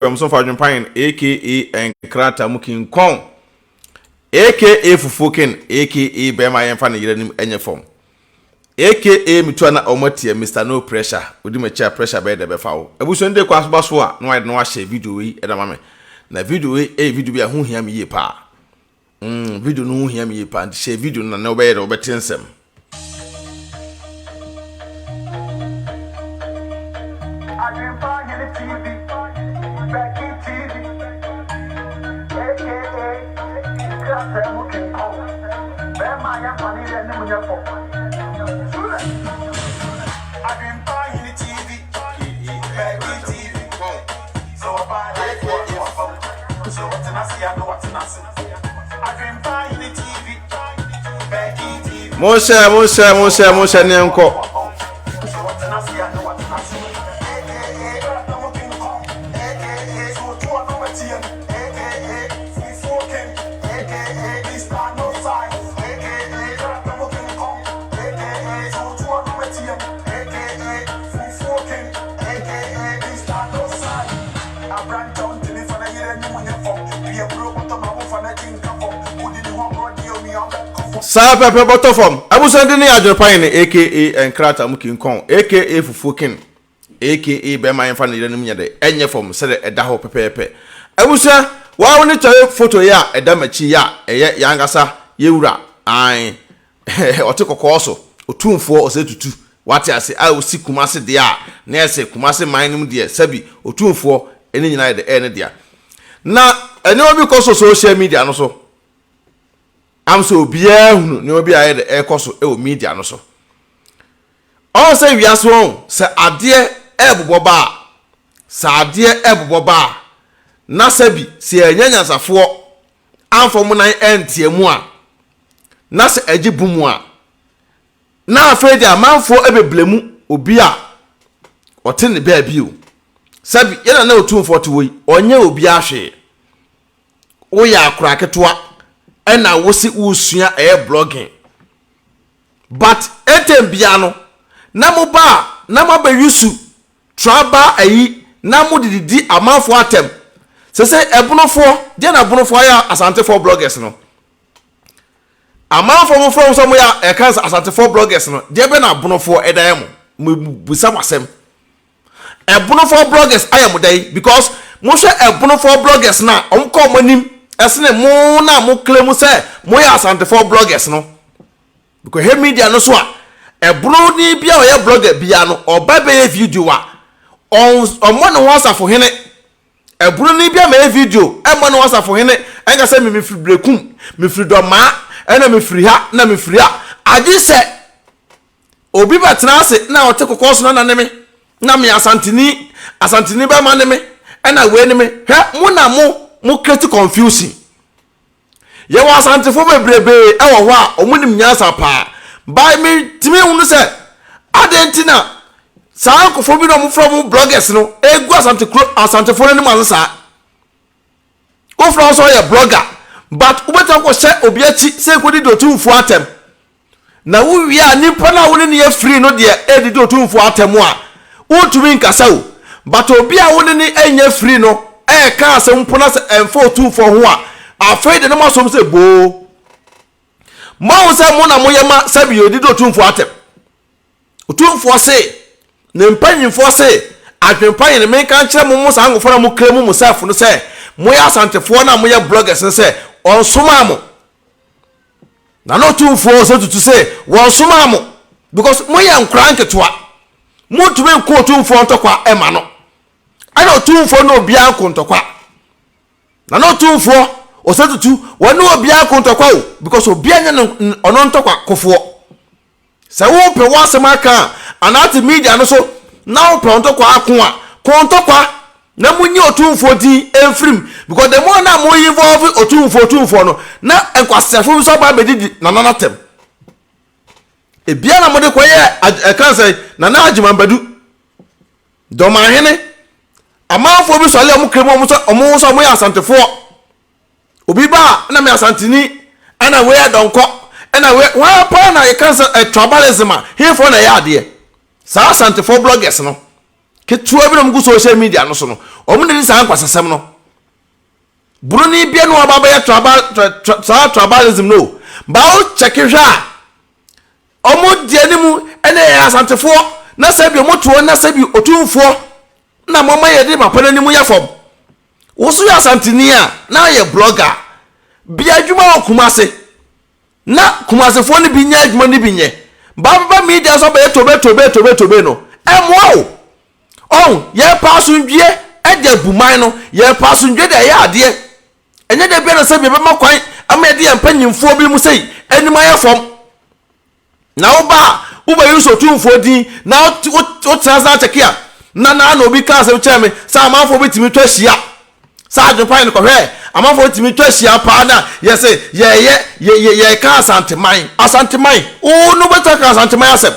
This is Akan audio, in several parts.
Pemson for Adwenepahene, aka Enkrata Mukin Kong, aka Fufuken, aka Bema Yemfani Yerenim Enyefom, aka Mitwana Omotia, Mr. No Pressure, Udi me chair pressure by the Befao. Ebusende kwa baswa, no I no share video edamame. Na video video bi a hu hia me ye pa. Video no hu hia me ye pa, share video na no be obetensem. Adwenepahene TV, back in TV, aka Enkrata Mukin Kong, Bema Yemfani Yerenim Enyefom. Adwenepahene TV, back in TV, so I like what you want. So what I see, I know what I see. Adwenepahene TV, back in TV. Moshe nenko. So what I see, I know what I see. Sa pepe bottom form. Abusande ni Adwenepahene aka Enkrata Mukin Kong aka Fufuken aka Bema Yemfani Yerenim Enyefom se de eda ho pepepe. Abusa wa woni tare photo ya eda machi ya eye yangasa yewura an otekoko so Otumfuor osetutu wate ase a osi Kumase de a na ese Kumase manum de sabi Otumfuor eni nyina de ene dia na ene obi ko social media no so am so bia hunu ne obi aye de ekoso e o media no so on say wiaso on se ade ebobo ba sa ade ebobo ba na sabi se enyanyansafo amfo nan entiemu a na se agibumu a na afedi amanfo ebeblemu obi a ote ne ba bi o sabi yana na Otumfuor to we onye obi ahwe wo ya akura ketoa ena wosi usua blogging but etembia no na mo ba na mo ba yusu traba ayi na mo didi amanfo atem se ebunofo de na bunofo ya Asante for Bl0ggers no amanfo mo from so mo ya ekansa Asante for Bl0ggers no de be na bunofo edan mo busa wasem ebunofo Bl0ggers ayam dai because mo hwe ebunofo Bl0ggers na omko monim esne mo na mo claim say mo ya Asante for Bl0ggers no because he media no so a ebro ni bia o ya blogger bia no oba be video a on mo no wasafo hene ebro ni bia me video e mo no wasafo hene enga say me free brekum me free do ma ena me free ha na me free ha agi se obi betena ase na o te kokoso na ne me na me asantini ba ma ne me ena we ne me he mo na mo create confusion ye wa Asante for bebrebe e wo ho a omunim nyansa pa by me timi hunu se adentina sa akofo bi no mo from Bl0ggers no egu Asante for ni mansa o from so ye blogger but ubeta ko se obi achi se ko di Otumfuor atem na wo wi a nipa na wo ne ye free no de e di Otumfuor atem a wo tumi nkasa o but obi a wo ne enya free no e ka asem pona se emfo Otumfuor ho a afraid no masom se bo mo se mo na mo yema sabi odi Otumfuor atem Otumfuor se ne mpanyimfo se Adwenepahene me kan kire mo sa ngofora mo kremu mo self no se mo ya Asantefoɔ na mo ya Bl0ggers no se on soma mo na no Otumfuor se tutu se won soma mo because mo ya nkran ketwa mo tumi nko Otumfuor ntokwa ema no ana Otumfuor no bia nko ntokwa na no Otumfuor osetutu wonu obi akontokwa o because obi anya ono ntokwa kofo se wo pe wasem aka anati media no so na wo pe ntokwa akon a kontokwa na munyi Otumfuor di enfrim because the more na mo involve Otumfuor no na enkwasefo so ba bedidi na nanatem e bia na mo de koye ekanse na agimambadu do mahene amanfo bi so le mo kremo mo so mo ya Asantefoɔ obi ba na me asantini ana we adonko ana we wa pa na e cancer tribalism here for na ya de sa Asante for Bl0ggers no ketua bi no mgu social media no so no omo ne san kwasasem no bruni bia no ababa ya tribalism no ba o check hwa omo die ne mu ene ya asantefo na sabi omo to na sabi Otumfuor na mama ye de mapana ni mu ya fom wo so ya asanteni a na ye blogger bia adwuma okumase na kumasefo ne bi nya adwuma ne bi nye baba media so ba tobe no emwo ye pasundwie ede buman no ye pasundwie de ya ade enye de bia no sabi be makwan ama de empanyimfo bi mu sei enima ya fom na uba yuso Otumfuor din na o transa chekia na obi ka se cheme sa amanfo bitimi to hia sa adwopan no kohwe amanfo bitimi to hia pa na yese ye ka Asante man o no beta ka Asante man asem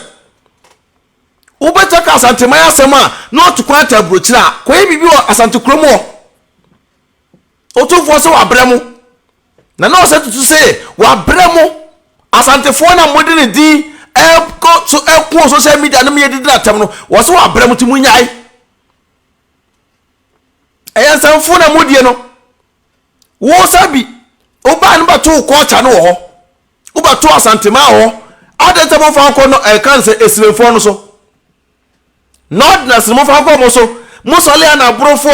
o beta ka Asante man asem a no to kwanta brochira ko e bibi o Asante kromo Otumfuor se wa bremu na no se tutu se wa bremu Asantefo na modern di go to ekwo social media na me yedi na tem no wo so wa brem ti munyai sanfo na modie no wo sabi oba no bato ko cha no ho wo bato Asante ma ho adete mo fa ko no kan se esrefo no so not na se mo fa ko mo so musole na aborofo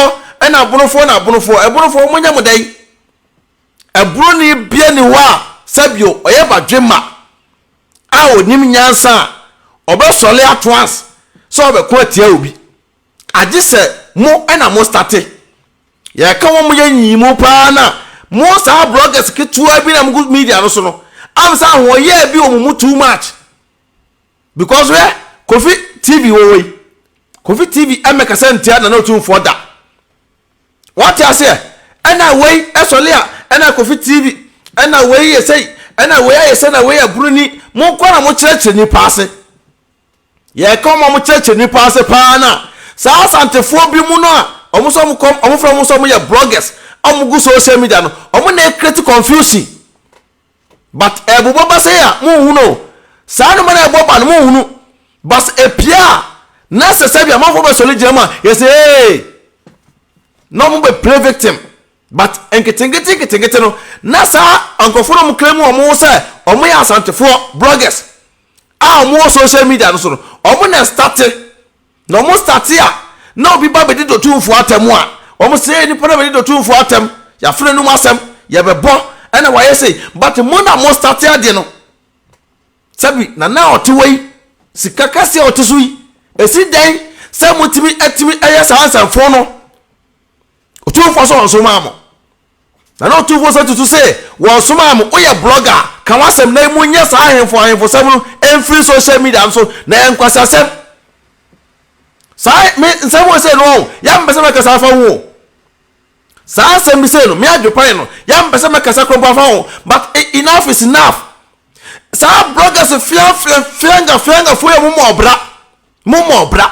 na aborofo munya modai aburo ni bia ni wa sabio oye badwema a onim nyansa obesole atwas so obekọ atia obi agi se mo na mo starte ye ka wo mo yanyimu pa na mo sa bloggers ketua bi na mo media no so no am sa ho ye bi omumu too much because we Kofi TV wo Kofi TV emeka sentia na Otumfuor da what you say ana we esole a ana Kofi TV ana we ye say ana we ye say na we aburuni mo kwara mo cheche ni paase ye come mo cheche ni paase pa na sa Asantefo bi mu no a omo so mo kom omo fra mo so mo ye bloggers omo gu social media no omo na create confusion but ebubo ba say a mo hu no sa no na eboba no mo hu no but epia na se se bia mo fo be sole jema ye say hey no mo be play victim but enketengete no na sa ankofo no mo claim omo say omo ya Asantefo bloggers omo social media no so no omo na start no mo start ya na obi ba be di Otumfuor atem a omo say ni pona be di Otumfuor atem ya fere no asem ya bebo ena wa say but mo na mo start ya de no sabi na otewei sika kase otesui esi den say mutimi atimi eyesa Asantefo no Otumfuor so mamo na no Otumfuor so to say wo so mamo oye blogger kan wasem na mu nya sa ahemfo sem no free social media so na enkwasa sem sai me nsem say no ya mbese makasa fa wo sa sem bi say no me adwopan no ya mbese makasa krompa fa wo but enough is enough sa bloggers fianga fo ya mo obra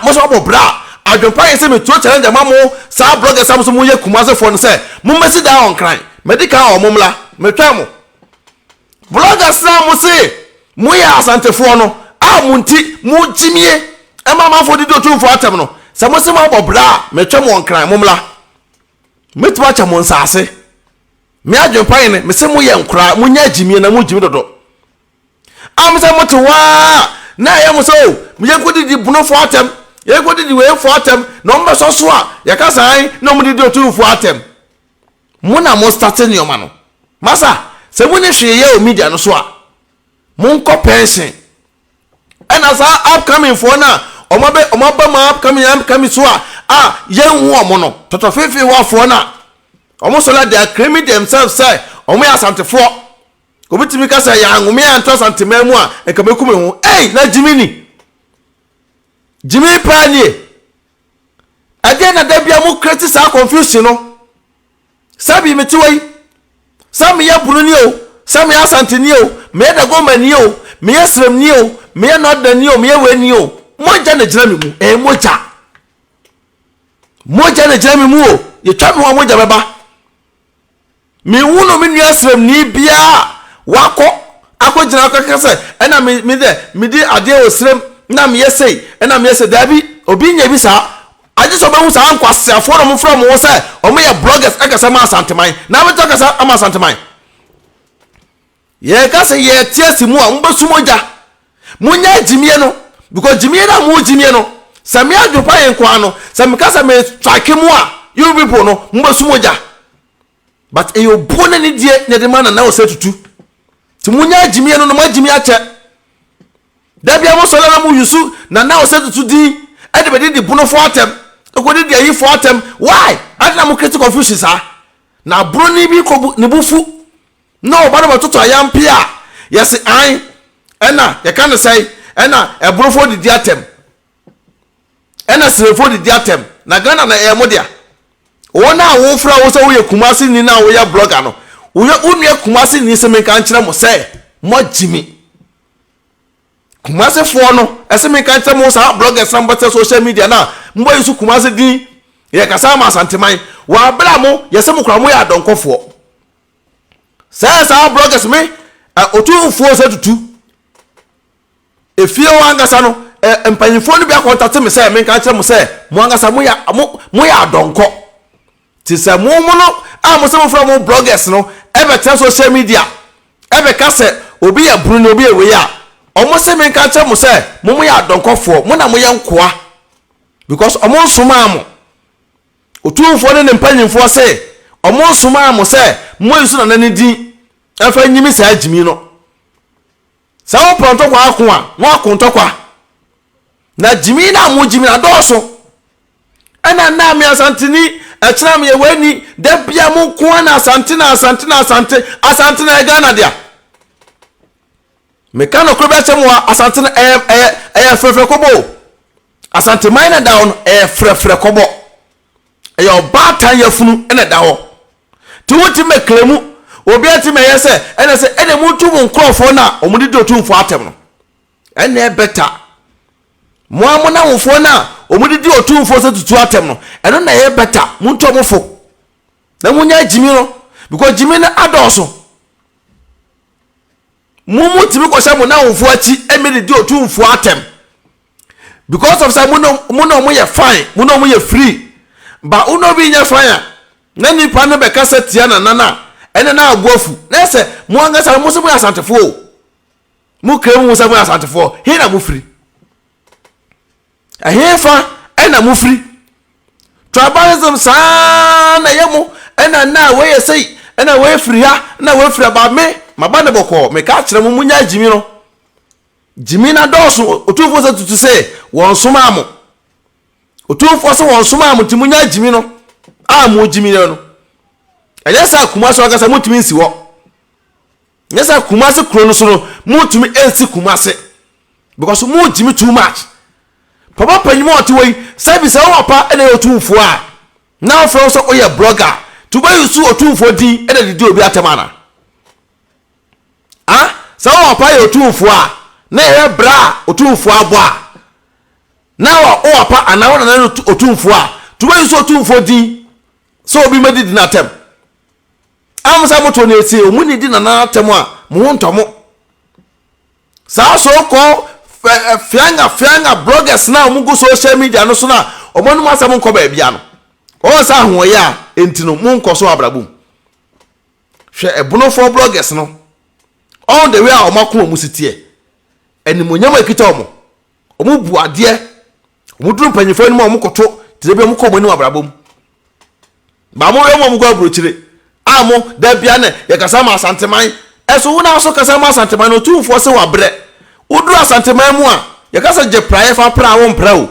mo so obra adwopan say me to challenge mamo sa bloggers am so mo ye kumase fo no say mo mesi da on cry medical o momla metwa bloggers na mo say mo ya Asantefo no a munti mo jimie e mama fo di Otumfuor atem no se mo se mo bobra metwa mo nkran momla metwa cha mo nsase me adwopan ne me se mo ye nkra mo nya jimie na mo jimi dodo am se mo to wa na ye mo so mo ye kodi di bunofo atem ye kodi di we fo atem no mbe so so a ye ka san no mo di Otumfuor atem mo na mo start ni o ma no masa se mo ne hwe ye o media no so a mo nko pension ena sa upcoming for na omoba ma upcoming so a ye hu omo no toto fefe wa for na omo so la they are claiming themselves say omo ya Asantefo obitimi ka say ya nwome ya nto Asantemamu a ekamekum hu na Jimmy Pani again na da bia mo create sa confusion no sabi metiwai sami ya Bruni o sami ya Asante ni o me da goma ni o me ya Srem ni o me ya North ni o me ya we ni o moja na jira mi mu moja na jira mi mu o ye twa mi ho moja beba me wuno me nua Srem ni bia wako akojina akakase ena me di ade o Srem na me yesei ena me yesei dabi obi nya bi sa agye so be hu sa ankwasiafo no mo fra mo say omo ye bloggers ekasa ma asanteman na be kasa ama asanteman ye kasa ye tiesi mu a mbesu moja munya jimie no because jimie na mu jimie no sami adwopa yen kwa no sami kasa me strike mu a you people no mbesu moja but e obone ni die ne de mana na o setutu ti munya jimie no no ma jimie ache da bia mo sola na mu yusu na o setutu di e de be di bono fo atem e ko di ayi fo atem why adna mo critical confusion sa na broni bi ko ne bufu no bana batoto ayampe a yes an ena ye kan say ena e brofo di atem ena serefo di atem na Ghana na e modia wona wo fra wo so wo ye kumasi ni na wo ya blogger no wo unue kumasi ni se men kan kire mo say mo jimi kumasi fo no ese men kan kire mo sa bloggers am bata social media na mbo yisu kumasi din ye kasa ma santeman wa bra mo ye se mo kra mo ya donkofo sa bloggers me Otumfuor se tutu efie wangasa no empanyifo no bia contact me say men kan kire mo say mo angasa mo ya adonko ti se mo no mo se mo from mo bloggers no ebe tell social media ebe ka se obi ya buru no obi ewe ya omo se men kan kire mo say mo ya adonkofo mo na mo ye nkoa because omo nsoma mo Otumfuor ne empanyifo say omo nsoma mo say mo yisu na nani din afa nyimi sa ajimi no sa wo pronto kwa ako a wo akonto kwa na jimi na mo jimi na doso ana na mi Asante ni echira me wani da bia mo ko na Asante na Ghana dia me kan okro be chemo Asante na frefre kobo Asante mine down frefre kobo batan yafunu ene da ho ti wuti me klemu obi ati me yese ene se ene mutu mu nkrofo na omudi do Otumfuor atem no ene beta mo amona wofo na omudi di Otumfuor se tutu atem no eno na ye beta muntu omofo na munya jimi no because jimi na adoso mumu timi ko se mo na wofo achi emedi di Otumfuor atem because of say mo ye fine mo ye free ba uno bi nya fine na nipa no be kasa tia na nana ene na agofu na se mo angasa mo se mo Asantefo mo krem mo se mo Asantefo he na mo free ahefa ena mo free tribalism sa na yemo ena na we say ena we free ha na we free ba me mabane boko me ka kire mo munya jimi no jimi na doso Otumfuor se tutu se won soma mo Otumfuor se won soma mo ti munya jimi no a mo jimi no Ayesa kumasi wakasa mutumi nsi wo. Yesa kumasi kuro no so no mutumi ensi kumasi because mu jimi too much. Papa panyimo oti wei service wo papa ene Otumfuor a. Now from so oye blogger to buy you Otumfuor din ene di obi atemana. Ah, so wo papa ye Otumfuor a na ye bra Otumfuor abo a. Now wo papa anawo na Otumfuor a to buy you Otumfuor din so obi medi din atem. Amsa moto na esi omuni di na atemu a mo ntomo sa so ko fianga bloggers na mo go social media no so na omonu masam nko ba bia no o sa ho ya entino mo nko so abrabum hwe Ɛxp0se bloggers no on the way a omako omusitie enimonyam akita omo bu ade omo duru panyefo ni mo omokoto tirebi omko omoni abrabum ba mo we mo go abrochire amo da bia ne ye kasa ma Asanteman eso wona so kasa ma Asanteman no Otumfuor se wa bre uduru Asanteman mu a ye kasa je praye fa pra wo mpra o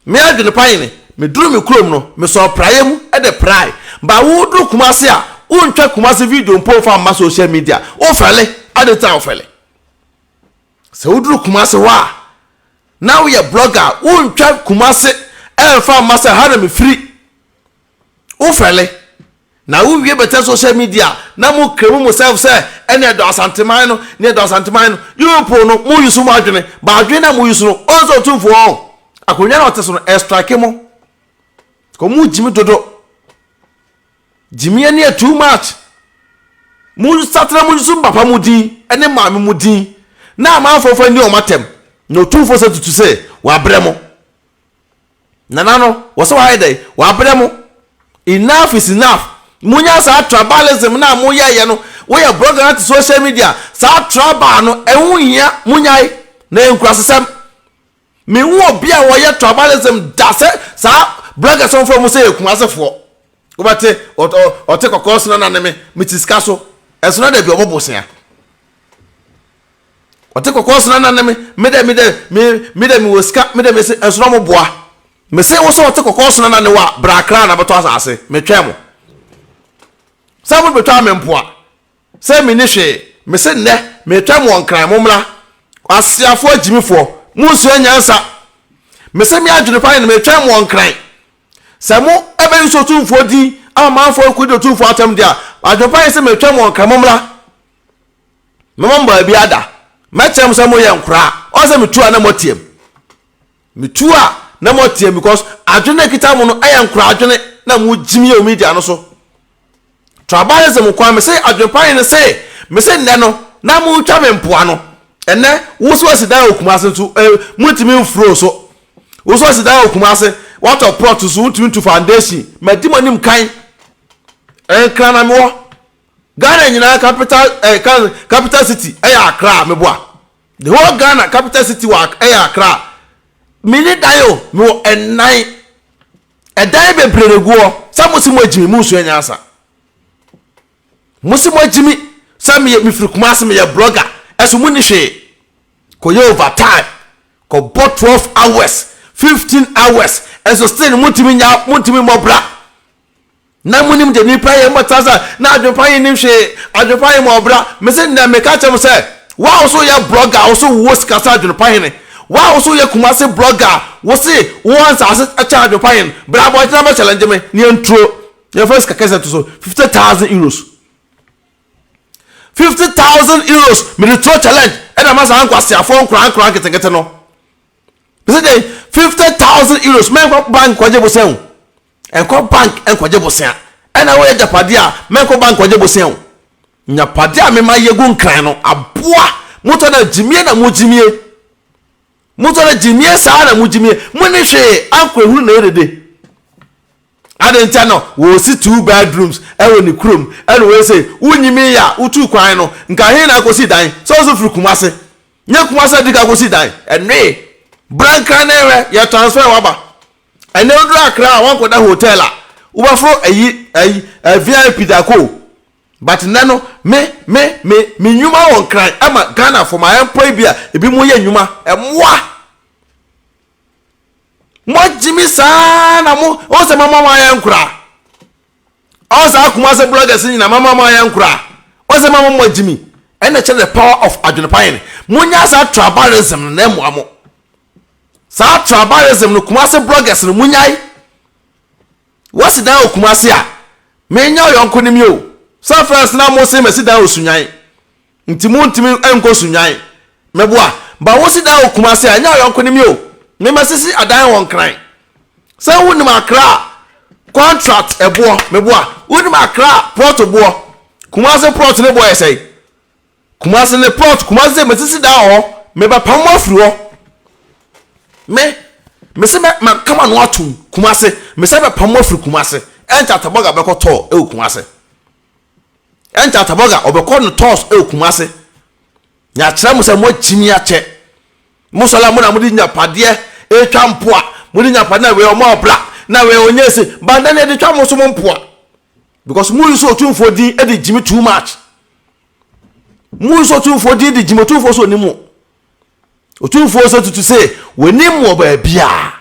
me Adwenepahene me duru me krom no me so praye mu e de praye ba wo duru kumase a untwa kumase video mpo fa ma social media o fele adeta o fele se uduru kumase wa now you blogger untwa kumase e fa ma se ha na me free o fele na wo wie better social media na mo kremu mo self say ene do Asanteman no ne do Asanteman no you po no mo yusu mo adwene ba adwene na mo yusu no onzo Otumfuor akonya na oteso no extra mo ko mo jimi dodo jimi ene too much mo satra mo yusu papa mo din ene maame mo din na ma fofa ni o matem no Otumfuor se tutu se wa bremo nanano wo so why dey wa bremo enough is enough munya sa tribalism na mo ye no wo ye blogger na social media sa tribal no ehun hia munyai na enkurasesem me hu obi a wo ye tribalism da se sa bloggers on from say ekumasefo wo bate o te kokos na na me mitiska so eso na da bi obobosia o te kokos na na me me woska me se eso na mo boa me se wo so o te kokos na ne wa brakra na beto asase me twemo sabu beto amempoa se me ni hwe me se ne me twemo onkran momra asiafo agimifo munsu anyansa me se me Adwenepahene me twemo onkran Samu ebe yuso Otumfuor di amanfo kwudi Otumfuor atam dia Adwenepahene se me twem won kamomra memamba bi ada metem se mo ye nkura o se metu na motiem metu a na motiem because adwene kita mo no aye nkura adwene na mo jimi o media no so tribalism kwa me se Adwenepahene se me se nne no na mo twa me mpoa no enne wo so asidan okumase ntu mutimi mfro so wo so asidan okumase what of protos won't to foundation medimanim kan krana me wo Ghana nyina capital city Accra me boa the whole Ghana capital city work Accra mini dayo me wo enan edan be brerego samusimo agimi musu anyasa musimo agimi sam ye mifiri kumase me ye blogger eso muni hwe ko ye overtime ko bought 12 hours 15 hours and so still mutimi mobra na munim de ni prayer mataza na Adwenepahene nim hwe Adwenepahene mobra me se na me ka chem se wa also ya blogger also wo skasa Adwenepahene wa also ya kumase blogger wo se wo ansa ase acha Adwenepahene bra bo na challenge me ni intro your first kakese to so 50,000 euros 50,000 euros me the throw challenge e da masa ankwase afo nkran ketengete no me say 50,000 euros men ko bank kwaje bosen en ko bank en kwaje bosen ena we japade a men ko bank kwaje bosen nya pade a me ma yegu nkran no aboa moto na jimie na mujimie moto na jimie sa na mujimie muni hwe ankwa huru na erede adenta no wo si 2 bedrooms ewo ni krom eno we say unyimi ya utu kwan no nka he na akosi dan so furu kumase nya kumase diga akosi dan enwe branka newe ya transfer waba ene odru Accra wan koda hotel a ubafo ayi VIP dako but nano me nyuma won kran ama Ghana for my employee bia ebi mo ye nyuma emwa mo jimi sana mo o se mama ma ya nkura o se akuma se bloggers ni na mama ma ya nkura o se mama mo jimi ene che the power of Adwenepahene mo nya sa tribalism na emo amo sa tribalism no kumase bloggers no munyai wasi dan okumase a menya yonko ni mi o sa first na mo se mesi dan osunyai ntimi enko sunyai meboa ba wasi dan okumase a nya yonko ni mi o me masisi adan won kran sa woni Accra contract ebo meboa woni Accra port bo kumase port ne boy say kumase ne port kumase mesisi dan ho me ba pam afiri ho me se ma kama no atum kumase me se be pam afiri kumase enta taboga be ko to e kumase enta taboga obekọ no tos e kumase nya kire mo se mo jimi ache mo sola mo na mo di nya pade e twa mpoa mo di nya pade na we o mo bla na we onyese banda na de twa mo so mo mpoa because mo use Otumfuor di e di jimi too much mo use Otumfuor di jimi Otumfuor so ni mo Otumfuor so to say woni mo ba bia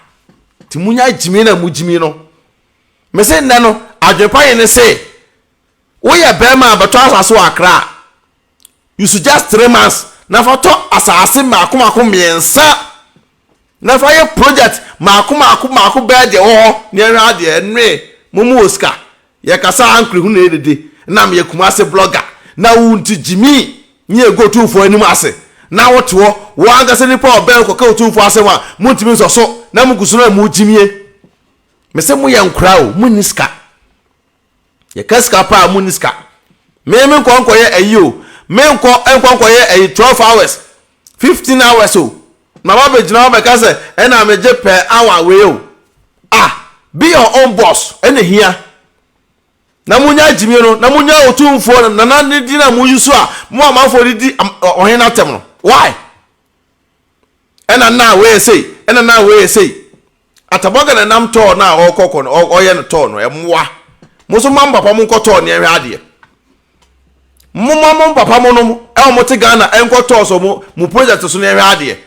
ti munya jimi na mujimi no me se nna no Adwenepahene say wo ye be ma abato asase Accra you suggest 3 months na fa to asase makomako miensa na fa ye project makomako be de ho ne ra de enwe mumu Oscar ye kasa ankre hu na edede na me kumase blogger na wunti jimi nye go Otumfuor anim ase na woto wo angase ni pa obel ko ka Otumfuor ase wa muntimi so na mugusuro mu jimie me se mu ye nkura o muniska ye kaska pa muniska me nko ye ayi o me nko ye ayi 12 hours 15 hours o na ba be jina ba ka se e na me je per hour we o be your own boss ene hia na munya jimi no na munya Otumfuor na na di na mu yusu a mu amanfo di ohena tem no why ena na we say ataboga na nam to na okoko no oye no to no emwa muso mam papa mu nkoto ne ehwe ade mu papa mu no e mo te Ghana enkoto so mu project so ne ehwe ade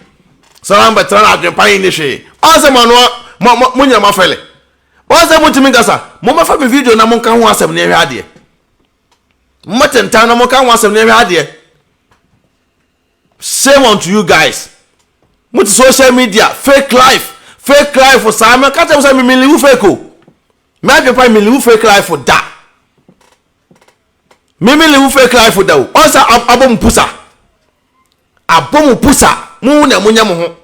salam betra Adwenepahene ni hwe ase manua munya mafele waze mutimi gasa mo mafa me video na mo kan ho asem ne ehwe ade mmatentan na mo kan ho asem ne ehwe ade shame on to you guys muti social media fake life for Simon can't tell me me live fake o me Adwenepahene me live fake life for that me live fake life for that o sa abom pusa mu na munya mo ho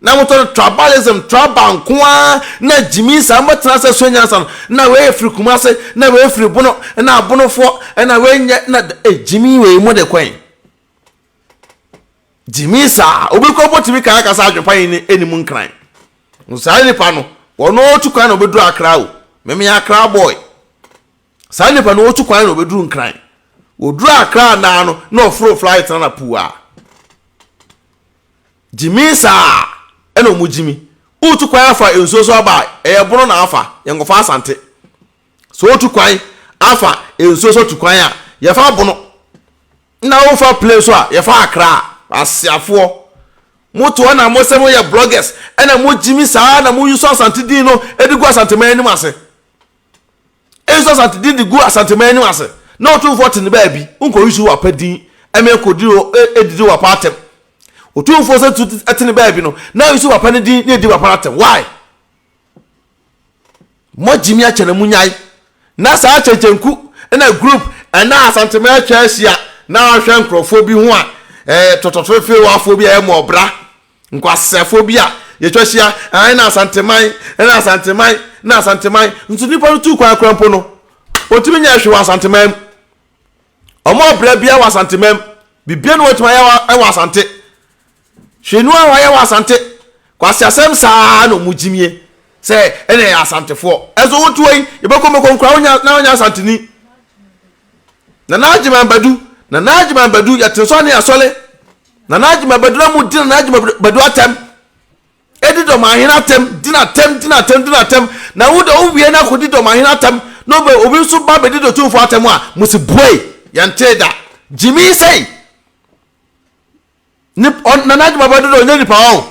na mo to tribalism tribal kwa na jimi sa mbatena se sonya san na we free kumase na we free bono na abonofo na we nya na jimi we mo de kwen jimi sa obi ko botimi kan aka sa Adwenepahene eni mu nkran nsa nipa no wono otu kwan na obeduru Accra o meme ya Accra boy sa nipa no otu kwan na obeduru nkran oduru Accra na no na ofro flight na puwa jimi sa eno mu jimi otu kwan afa ensoso aba eyebono na afa yengofa Asante so otu kwan afa ensoso tu kwan a yefa bono na ofa place so a yefa Accra asiafo moto na mo se mo ye bloggers ena mo jimi sa na mo yuso Asante din no edigu Asante man ni mase enso Asante din digu Asante man ni mase na Otumfuor tin ba bi unko yuso wa padin eme kodiro edidi wa patem Otumfuor se tu atin ba bi no na yuso wa padin din na edi wa patem why mo jimi a chana munyai na sa chenchenku ena group ena Asante man chashia na ahwe nkrofo ho a tototofe wa phobia e mo bra nkwase phobia ye twahia na Asante man na Asante man ntu nipa tu kwa krampo no otimi nya hwe wa Asante man omo bra bia wa Asante man bibia no otima ya wa Asante hwenu wa ya wa Asante kwase asem saa no mujimie se ene Asantefo ezo wotuoi ye bekomo konkra onya Asante ni na najima badu ya tenso ne asole na najima badu mu din na najima badu atem edido mahina atem dinatem na wudo uwie na kodido mahina atem no be obi so ba be dido Otumfuor atem a musi boy yanteda jimi say ni na najima badu do nyani pa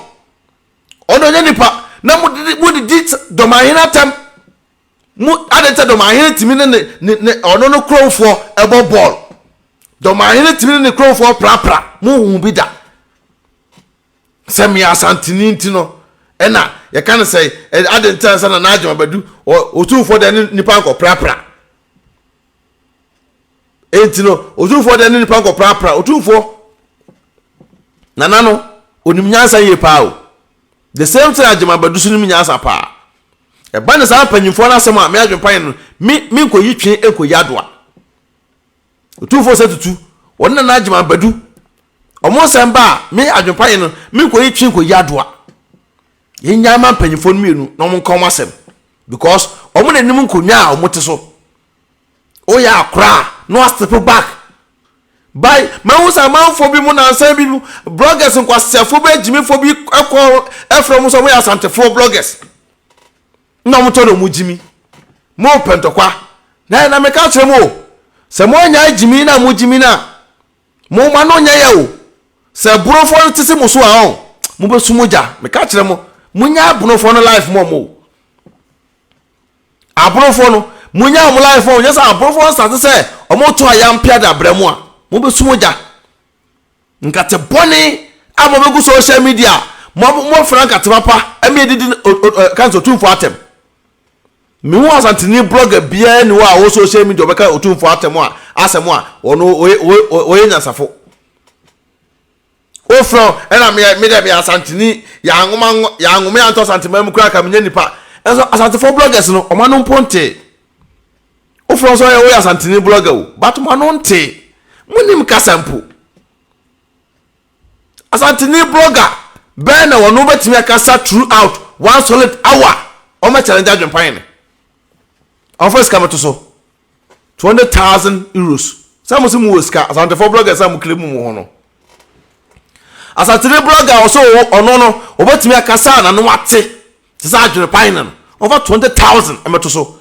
ono nyani pa na mu di do mahina atem mu adete do mahina timi ne ono no Kromfuor ebo ball do mahina timi ne Kromfuor prapra mu hu bi da semi Asante ni ntino ena ye kan say adente sana na ajuma badu Otumfuor de nipa nko prapra entino Otumfuor de nipa nko prapra Otumfuor nanano onimnyansa ye pa o the same thing ajuma badu so nimnyansa pa e ba ne sa panyimfo na asem a me Adwenepahene no mi nko yitwe enko yadoa Otumfuor se tutu wonna na ajuma badu omo semba me Adwenepahene no mi ko yitwe ko yadoa yenya ma panyimfo no mienu no mo nkom asem because omo na nim nkonwa a omo te so o ya akra no step back by mawusa manfo bi mu na ansan bi bloggers nkwasefo ba jimifo bi ekọ efrom so mo ya Asantefo bloggers na mo to no mu jimi mo pentokwa na me ka kire mo se mo nya jimi na mo jimi na mo ma no nya ya o se brofo tisi mo so a o mo be sumoja me ka kire mo munya brofo no life mo abrofo no munya mo life mo nya sa abrofo start se o mo to ayam pia da bremu a mo be sumoja nkate boni amo be go social media mo franka te papa emi edidi kanso Otumfuor atem mi wo Asante ni blogger bia ni wa wo social media obeka Otumfuor atem a asem a ono oye nyasafo ofro ena me de Asante ni ya ngoma anto Asante mam kura ka menya nipa enso Asantefo bloggers no o manu ponte ofro so ya wo Asante ni blogger o but manu nte munim kasampo Asante ni blogger ben na wono betimi akasa throughout one solid hour o ma challenge Adwenepahene Offers come to so 200,000 euros. Some of them was car. Asante for bloggers, some claim more. Asante blogger also no. Over to me a casana no what say. Adwenepahene over 20,000. I'm to so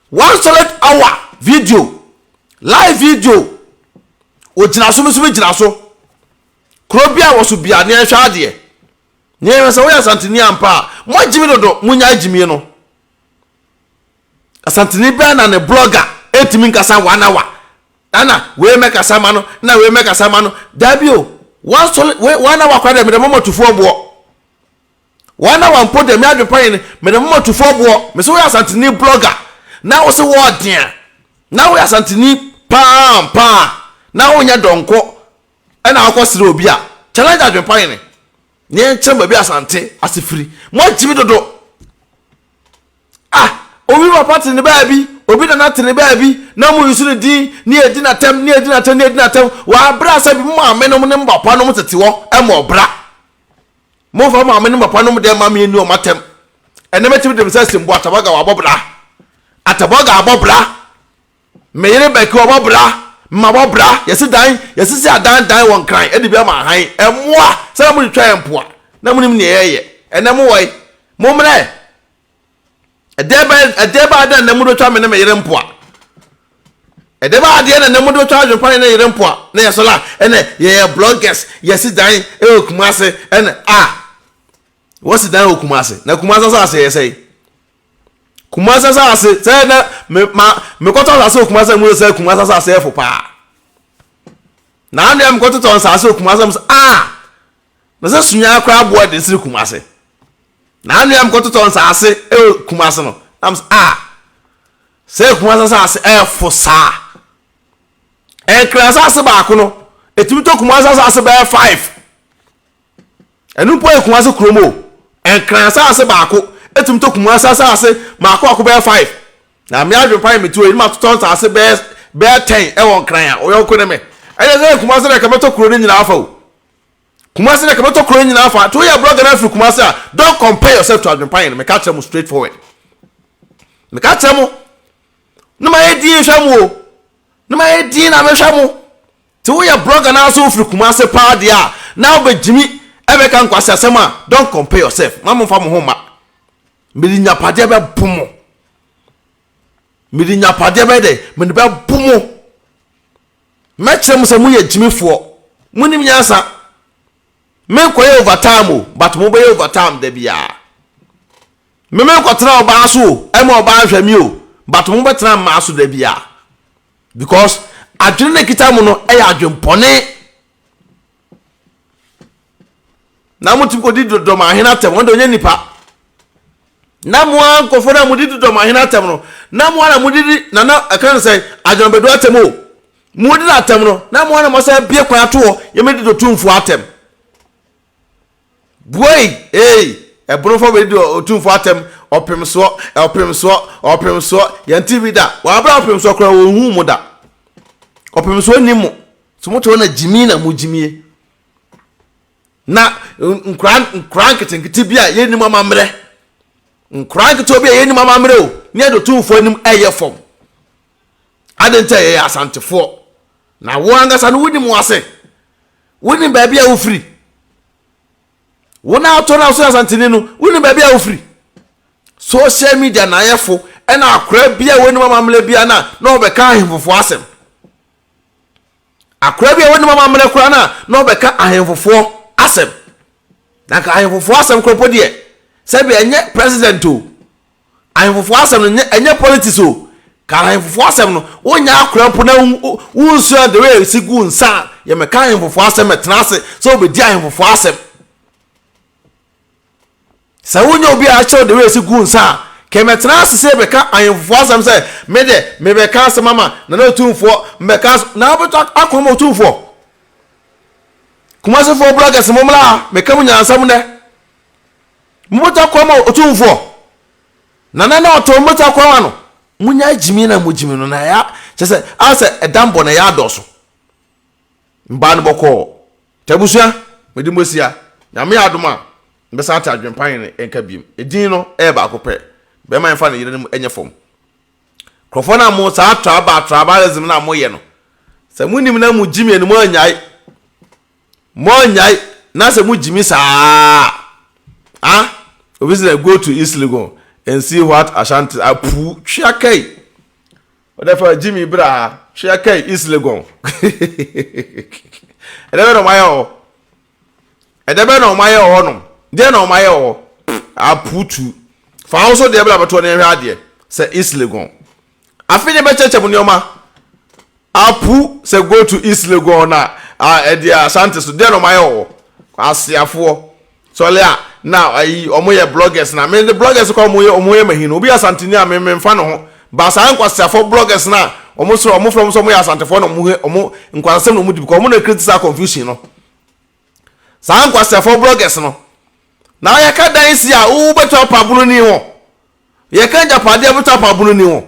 1 solid hour video, live video. Ojinaso me jinaso. Krobia was to be a near shadie. Near so we Asante ni ampa. Mo jimi dodo munya jimi no. Asante ni bra na ne blogger etimi nkasa 1 hour. Ana we make asama no na we make asama no. Dabio 1 solid 1 hour kwa dem mo Otumfuor bo. 1 hour mpo dem Adwenepahene me dem mo Otumfuor bo. Me so we Asante ni blogger. Na wo se wo dia. Na we Asante ni pa. Na wo nya donko. Na akosire obi a challenge Adwenepahene. Ne nkyem ba Asante asefiri. Mo jimi dodo. Obi wa party ne baabi, obi na te ne baabi, na mo yusu ne din, ne edi na tem, wa bra sa bi mo ame no ne mbapa no tete wo, e mo bra. Mo fa mo ame ne mbapa no de ma me ni o matem. Ene meti dem sa simbo atabaga wa bobra. Atabaga abobra. Me yere ba ki obobra, ma bobra, yesi dan, yesi si adan won kran, e di bi ma han. E moa, sa mo twa empoa. Na mo nim ne yeye. Ene mo woi. Mo mre Edeba ada na mudo twa me na yere mpoa. Edeba ade na mudo twa Adwenepahene na yere mpoa. Na yesola ene ye bloggers yesi dan Kumase ene what's dan Kumase? Na Kumase sa ase yesai. Kumase sa ase say na me koto sa ase Kumase mu say Kumase sa ase efo pa. Na ande am koto sa ase Kumase mu na se sunya akra boa de siri Kumase. Na anu am koto ton sa ase Kumase no am say Kumase sa ase efo sa class ase ba ko no etimi to Kumase sa ase ba 5 enu po Kumase kromo class ase ba ko etimi to Kumase sa ase ma ko ba 5 na me Adwenepahene me to enu ma ton sa ase ba 10 e won kran a oyo ko ne me say Kumase na ka meto kro ni nyina afa o Kumase na kabato kro nyina afa to ya blogger na fi Kumase don't compare yourself to Adwenepahene. Me catch them straightforward. Me catch them no ma edi hwamu no ma edi na me hwamu to ya blogger na so fi Kumase pa dia na obejimi ebe kan kwase asema don't compare yourself. Mamu fa mo homa medi nyapade be bumo medi nyapade be de medi be bumo me kyerem se mu ya jimifo munim nyansa me koye overtime but mo be overtime da bia me kwatena oba so e mo oba hwami o but mo betena ma so da bia because adwene kita mo no e ya adwenpone na mo tim ko di do ma hena tem won do nya nipa na mo an ko fona mo di do ma hena tem no na mo na mo di na akan say adwenbedo atem o mo di atem no na mo na mo say bie kwan ato ye me di do Otumfuor atem boy Ɛxp0se be do Otumfuor atem opemso yan TV da wa bra opemso kra wo hu mu da opemso ni mu so mo to na jimi na mo jimie na nkran kitinkiti bia ye ni mama mre nkran kito bia ye ni mama mre o ni do Otumfuor nim eye fom adenta ye asantefo na wo angasa no wudi mu ase woni ba bia wo free wona to na so Asante ni no woni ba bia wo free social media na yefo e na akra bia woni mama mle bia na obeka ahemfofo asem akra bia woni mama mle kra na obeka ahemfofo asem na ka ahemfofo asem kropo de se bia enye president o ahemfofo asem no enye politics o ka ahemfofo asem no wonya akra mpo na wunsu de we sigu nsa ye meka ahemfofo asem metrase so obedi ahemfofo asem sa wonyo obi a che de we sigu nsa kemetra se beka ahemfofo asem se me beka asem mama na Otumfuor mbeka na obeto akoma Otumfuor Kumase for Bl0ggers momla meka munya ansam ne mmoto akoma Otumfuor na oto mmoto akoma no munya jimi na mujimi no na ya chese ase edambo na ya doso mba no boko tabusua medi mosia na me adoma mbesa ata Adwenepahene enka biem edin no e ba ko pe be man fa na yire no enye fom krofona mo sa tribalism na mo ye no se munim na mu jimi no mo anyai na se mu jimi sa obviously go to East Legon and see what Asante apu twakai whatever jimi bra twakai East Legon edebe no maye o no de no maye o aputu fa also de bla beto na hwe ade se East Legon afine be cheche mu nioma apu se go to East Legon na edi Asante so de no maye o asiafo so le a now ayi omoye bloggers na me the bloggers ko omoye mahino obi Asante ni a me mfa no ho ba sa nkwasiafo bloggers na omo from so moye Asante fo no omo nkwasem no mu di ko omo na criticize confusion no sa nkwasiafo bloggers no na ya ka dan si a wo beto pabunu ni ho ye kan japade beto pabunu ni ho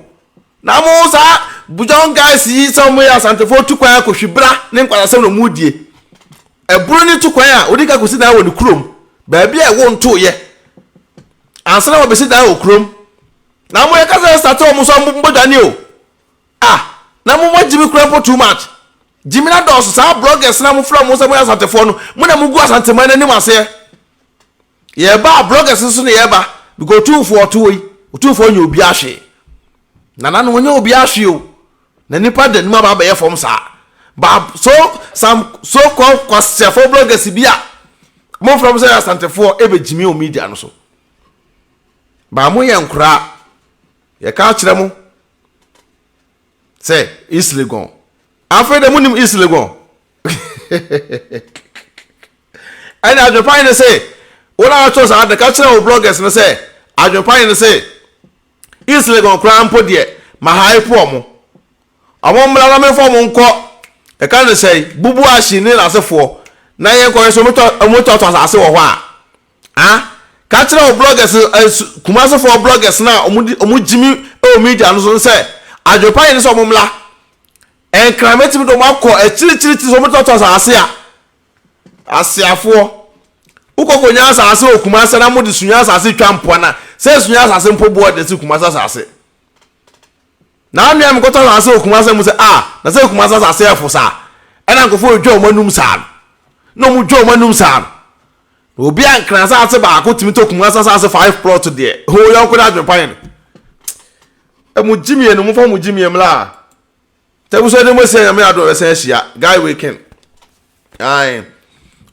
na mo sa bujon guys yi so moye Asante fo tukwan akohwibra ne nkwasem no mu die eburu ni tukwan a odika kosi na wo ni krom ba bia e wo nto ye ansana wo besi da wo krom na mo ye ka se start o mo so mbodani o na mo jimi krampo too much jimi na dos sa bloggers na mo from mo se mo Asante fo no mo na mo gu Asante man ni mase ye ba bloggers so ne ye ba because Otumfuor to we Otumfuor nya obi ahwe na no nya obi ahwe o na nipa de nima ba ye form sa ba so some so called kwasiafo bloggers bia mo from say Asante fo ebe jimi o media no so ba mo ye nkura ye ka kire mo say East Legon afraid the munim East Legon and Adwenepahene say when I chose the cultural bloggers no say Adwenepahene say East Legon kra mpo de ma hype omo mla me fo mo nko e kan say bubu ashi ni asefo na ye ko so moto to asase wo ho cultural bloggers kumase for bloggers na omu jimi o media no so say Adwenepahene so momla en krametimi do makọ chiri so moto to asase asiafo ukoko nya asase okumase na modi sunya asase twampo na se sunya asase mpo bo de kumase asase na anu am koto asase okumase mu se na se okumase asase efosa ena nkofo odwo manum sa no mu dwo manum sa obi an kransa ase ba ko timi to kumase asase 5 plot de ho yo ko na Adwenepahene mu jimi enu mu fa mu jimi emla tebu so de mo se yame ado se hia guy weekend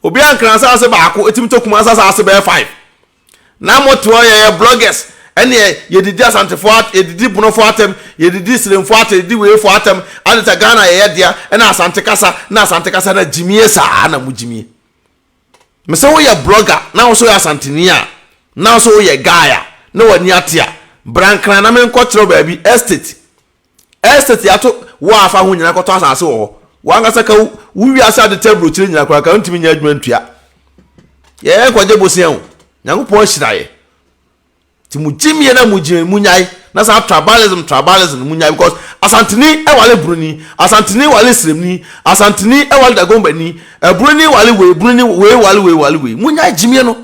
obi an kransa ase ba ko etimi to kumase asase be 5 na moto ye bloggers ene ye didi Asante fo ye didi buno fo atem ye didi slim fo atem didi we fo atem alita Ghana ye dia na Asante kasa na jimi sa na mu jimi me se wo ye blogger na wo so ye Asante ni a na so wo ye guy na wani atia brankran na me nko kiro ba bi estate yato wo afa ho nyina koto asase wo wanga saka wi asa de table chiri nyina kwa ka ntimi nya adwuma ntua ye kwaje bosian wo nyankopon hiraye ti mu jimi na mu jimi mu nyai na sa tribalism mu nyai because Asante ni e wale bruni Asante ni wale sremni Asante ni e wale dagomba ni bruni wale we bruni we wale we mu nyai jimi no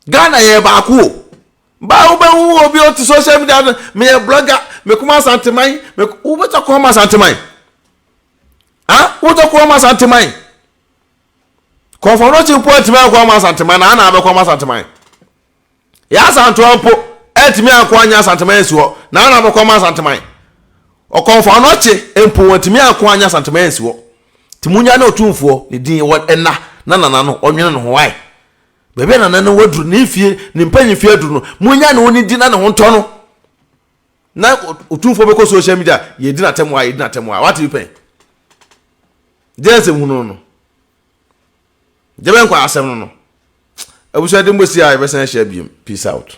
Ghana ye ba ko ba wu obi o ti social media me blogger me kuma Asante man me u beto kuma Asante man wo to kuma Asante man konforo chi point me kuma Asante man na be kuma Asante man ya Asante opo etimi akwa anya Asante man si ho na be kuma Asante man o konforo chi empo wotimi akwa anya Asante man si ho timunya na Otumfuor ni din wo enna na no onwene no ho wai bebe na nana wadru ni fie ni mpanyi fie adru no munya na oni di na ne ho nto no na Otumfuor be ko social media ye di na temwa what you pay jense hunu no jebe nkwa asem no abusa de mbosi a be san hia biem peace out.